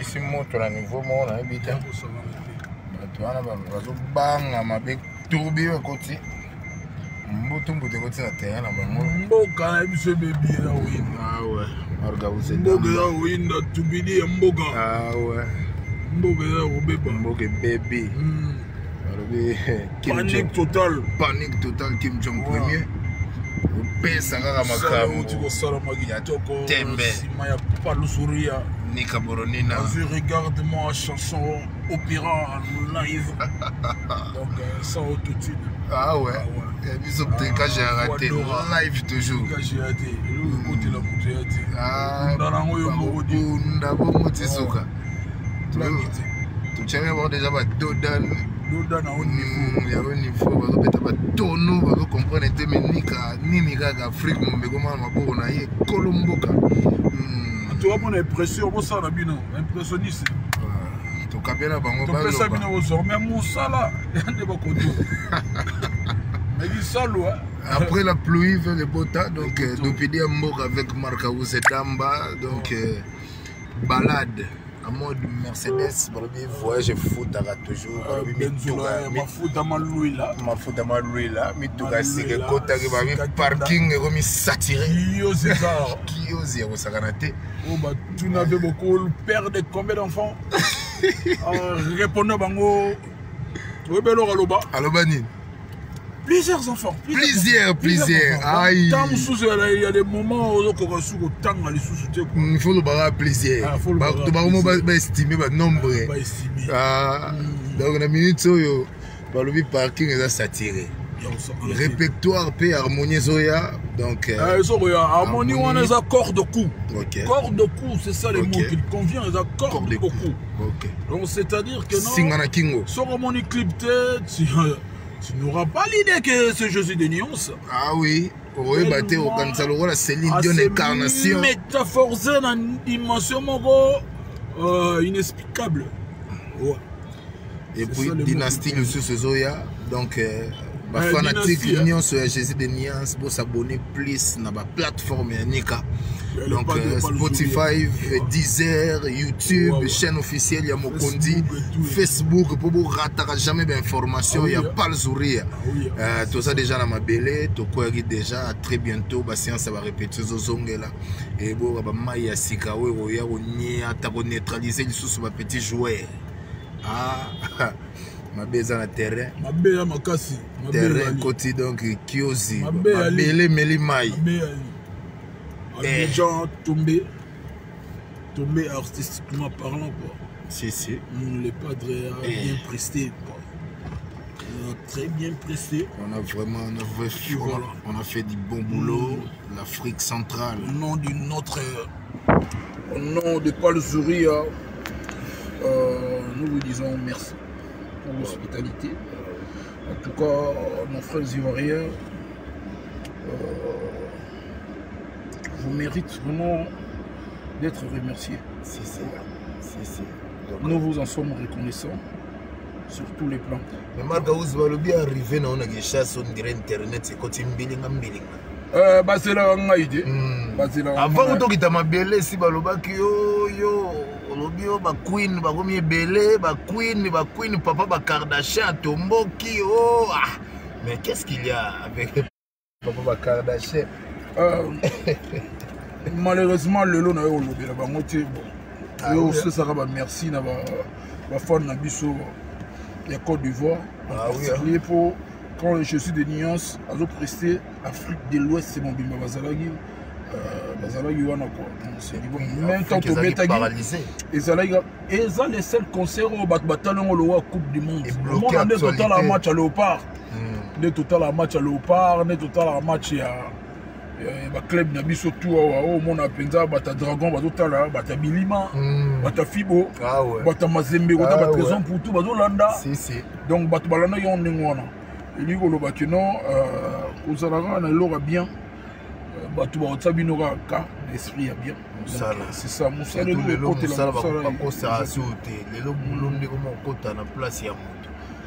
si moto na niveau mo na bita bato wana bazobanga mabe turbi ekoti mbutu ekoti na terrain na bango mboka na biso bebi ya winda marga use mboka ya winda tubidi ya mboka mboka ya robeba mboka bébé panique totale Kim Jong premier pesa kaka makambo tembe ya palusuria Nika Boronina regarde-moi chanson opéra live donc ça autotune biso peut-être j'ai raté live toujours j'ai raté le côté la bouteille dans la ngoyo moko ndabo tisuka tu tiens voir déjà ba dodan na haut niveau ya haut niveau bazobeta ba tono bazo comprendre te menika nini kaka Afrique mombeko mama maboko na ye kolomboka tu as mon impression bon ça na bino impressionniste to kabela bango ba to pesa bino ozo mais musala ande ba koto mais il salo après la pluie vient le beau temps donc Dopidi Mboka avec Marca Damba donc balade en mode Mercedes, voyage foot toujours. Mafuta malui là, mais tout cas c'est que côté parking est remis saturé. Qui ose au Saganate. Oh bah tu n'avais beaucoup le père de combien d'enfants? Répondez bango. Oui ben alors Alobani. Plusieurs enfants. Plusieurs. Aïe. Il y a des moments où il faut le barrer plaisir. Tu vas estimer le nombre. Donc la minute où le parking est saturé. Répertoire et harmonie Zoya. Donc harmonie on a des accords de coup. Corps de coup, c'est ça les mots qui convient, les accords de coup. Donc c'est-à-dire que non. Sur harmonie clip tu n'auras pas l'idée que ce jeu de nuances. Ah oui, oui, bah t'es au Kansalo, la Céline Dion incarnation. Métaphorisé dans une dimension inexplicable. Ouais. Et puis dynastie le Zoya, donc fanatique l'union sur Jésus de nuances pour s'abonner plus dans la plateforme Nika. Donc Spotify, Deezer, YouTube, chaîne officielle, il y a Mokondi, Facebook, pour vous rater jamais d'informations, il n'y a pas le sourire. Tout ça déjà dans ma belle, tout quoi déjà, à très bientôt, la séance va répéter là. Et bon, Maya Sikawe, on neutraliser les sous ma petit joueur. Ah, ma belle dans le terrain. Ma belle à Makasi. Terrain côté donc Kiosi. Ma belle Melimai. Les gens tombés artistiquement parlant quoi. Si. Les padres ont bien presté quoi. On a très bien presté. On a vraiment on a fait du bon boulot. L'Afrique centrale. Au nom de Paul Zouria, nous vous disons merci pour l'hospitalité. En tout cas, nos frères ivoiriens vous mérite vraiment d'être remercié. Si. Nous vous en sommes reconnaissants sur tous les plans. Mais Margaouz va le bien arriver dans une chasse on dirait internet c'est quand il c'est là on a idée. Avant que tu ma belle si balobaki yo olobio ba queen ba gomi belé ba queen papa ba Kardashian tomboki mais qu'est-ce qu'il y a avec papa ba Kardashian? Malheureusement le lot na yo lobi la bango te bon yo ce sera ba merci na ba fan na biso ya Côte d'Ivoire pour quand je suis de nuances à prester Afrique de l'Ouest c'est mon bimba bazalagi wana quoi c'est bon même tant que metagi et ça les seuls concerts au batalon au Coupe du Monde on a total un match à Léopard ne total un match à Léopard ne total un match à ba club na biso tout au mon apenza bata Dragon bazotala bata Bilima bata Fibo bata Mazembe bata ba Trésor pour tout bazolanda donc bata balana yo ndengwana eli koloba que non ozalaka na lora bien batu ba binoka ka l'esprit a bien c'est ça musala le côté la place.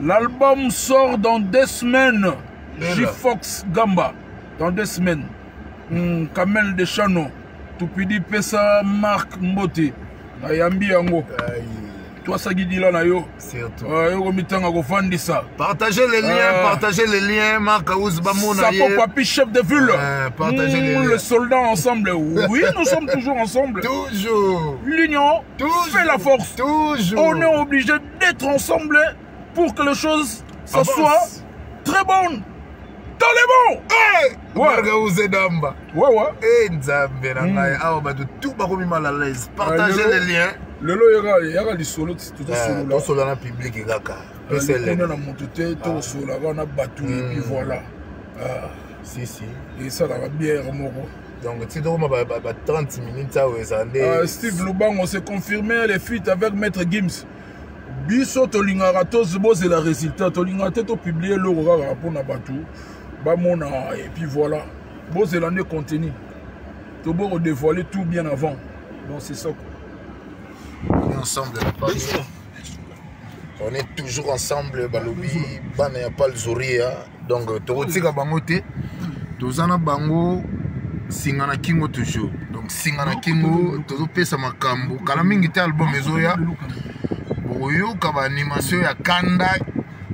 L'album sort dans 2 semaines. J-Fox Gamba dans 2 semaines. Kamel de Chano, Tupidi Pesa, Marc Mbote, Nayambi yango. Toi ça guidi là na yo. Surtout. Yo mitanga ko fandisa. Partagez les liens, Marc Aouz Bamona. Sapo Papi, chef de ville. Partagez les liens. Les soldats ensemble. Oui, nous sommes toujours ensemble. Toujours. L'union fait la force. Toujours. On est obligé d'être ensemble pour que les choses ça soit très bonnes. Dans les bons. Marc Aouz Damba. Ouais. Nzambe na ngai awa ba tout ba komi mal à l'aise. Partagez les liens. Lelo yaka li solo tout solo là. Solo na public kaka. On a monté tout solo là, on a battu et puis voilà. Si. Et ça la bière moko. Donc tu dois 30 minutes ça Steve Lubango s'est confirmé les fuites avec Maître Gims. Biso tolingara tozboze la résultat tolingara to publier le rapport na batu. Ba mona et puis voilà. Boze l'année contenu. To bo dévoiler tout bien avant. Donc c'est ça. On est ensemble, on est toujours ensemble, Balobi, Bana ya pas le Zoria. Donc, Torotika Bangote, Tozana Bango, Singana Kingo toujours. Donc, Singana Kingo, Tozo Pesa Makambo, Kalamingite album Ezoya, Boyo Kaba animation ya Kanda,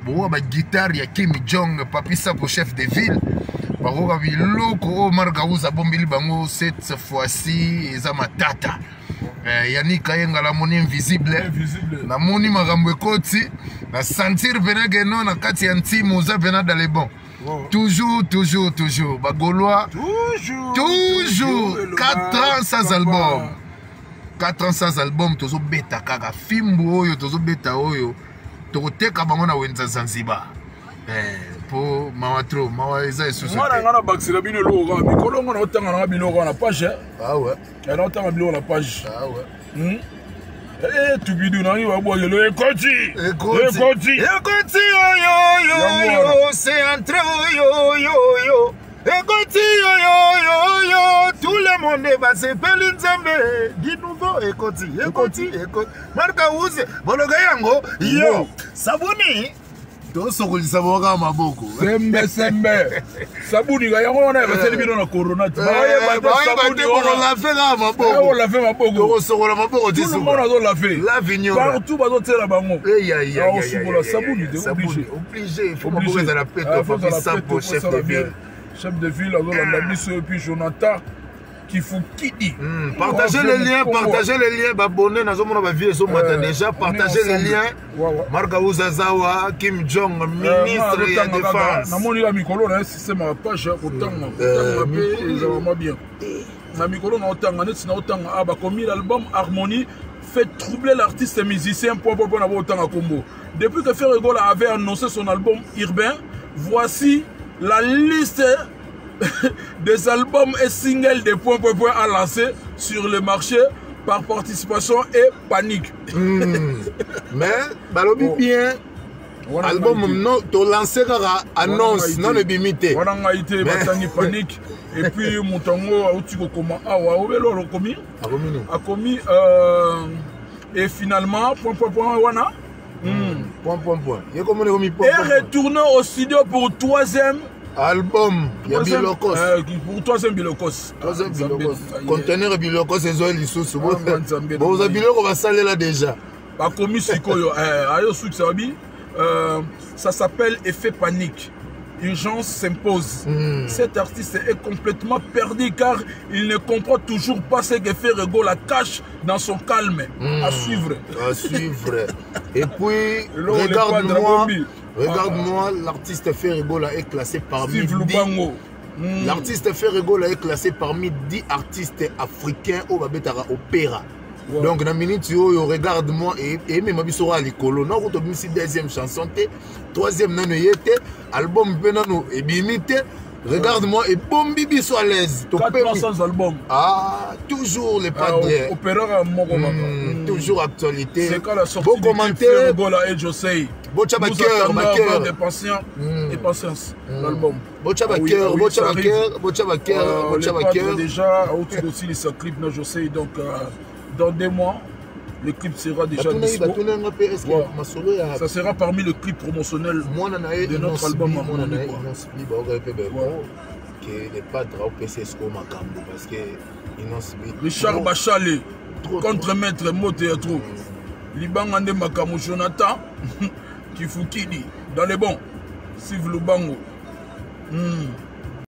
Boyo Ba guitare ya Kim Jong, Papi Sapo chef de ville, Baro Kabi Loko, Omar Gaouza Bombili Bango, cette fois-ci, Eza Matata. Yannick Kayenga la moni invisible na moni makambo ekoti na sentir pena geno na kati ya ntimo za pena dans les bons. Toujours bagolois toujours 4 ans sans album 4 ans sans album tozo beta kaka fimbo oyo tozo beta oyo tokoteka bango na wenza Zanzibar po mawatro mawaiza esusu mwana ngana bakisila bino logo mikolo ngana otanga na bino na page ouais na otanga bino na page ouais tu bidu na yo aboye le ekoti yo c'est entré yo ekoti yo tout le monde va se peler nzambe di nouveau ekoti Marc Aouz bologa yango yo sabuni tosokolisa boka maboko sembe sabuni ga yango wana baseli bino na corona on l'a fait là maboko on l'a fait maboko tosokola maboko tout le monde a la fait la vignon partout bazo tela bango sabuni obligé il faut maboko za la paix pour chef de ville la biso et puis Jonathan Kifukidi. Partagez les liens, abonnez dans mon vie déjà, partagez les liens. Marc Aouz Zawa, Kim Jong, ministre de la Défense. Na moni la mikolo na c'est ma page autant bien. Na mikolo na autant na autant aba komi l'album Harmonie fait troubler l'artiste musicien pour na autant à Combo. Depuis que Ferrego avait annoncé son album Urbain, voici la liste des albums et singles des points à lancer sur le marché par participation et panique. Mais balobi bien album non to lancer annonce non le bimité. On a été batani panique et puis Montango a outi comment awa obelo lokomi a commis et finalement point wana et retourné au studio pour 3e album Bilokos pour 3e Bilokos conteneur Bilokos c'est lisusu bon za biloko basale là déjà ba komi sikoyo ayo suki sabi ça s'appelle Effet Panique. Urgence s'impose. Cet artiste est complètement perdu car il ne comprend toujours pas ce que Ferrego la cache dans son calme. À suivre. Et puis, regarde-moi, l'artiste Ferrego est classé parmi 10. L'artiste Ferrego est classé parmi 10 artistes africains au Babetara Opéra. Donc, dans minute, regarde-moi et même à l'écolo. Non, on a 2e chanson, 3e nanoyete, album Benano et Bimité. Regarde-moi et bon bibi soit à l'aise. 400 albums. Toujours les padres. Opéra toujours actualité. C'est quand la sortie bon commentaire. Et je sais. Bocha Baker, des patience. L'album. Bocha Baker. Déjà, aussi les clips, je sais. Donc, dans 2 mois, le clip sera déjà disponible. Ça sera parmi le clip promotionnel de notre album. Les padres au PCSO Macambo parce que Richard Bachalet. contre maître moto ya trop libanga nde makambo Jonathan Kifukidi dans les bons Siv Lubango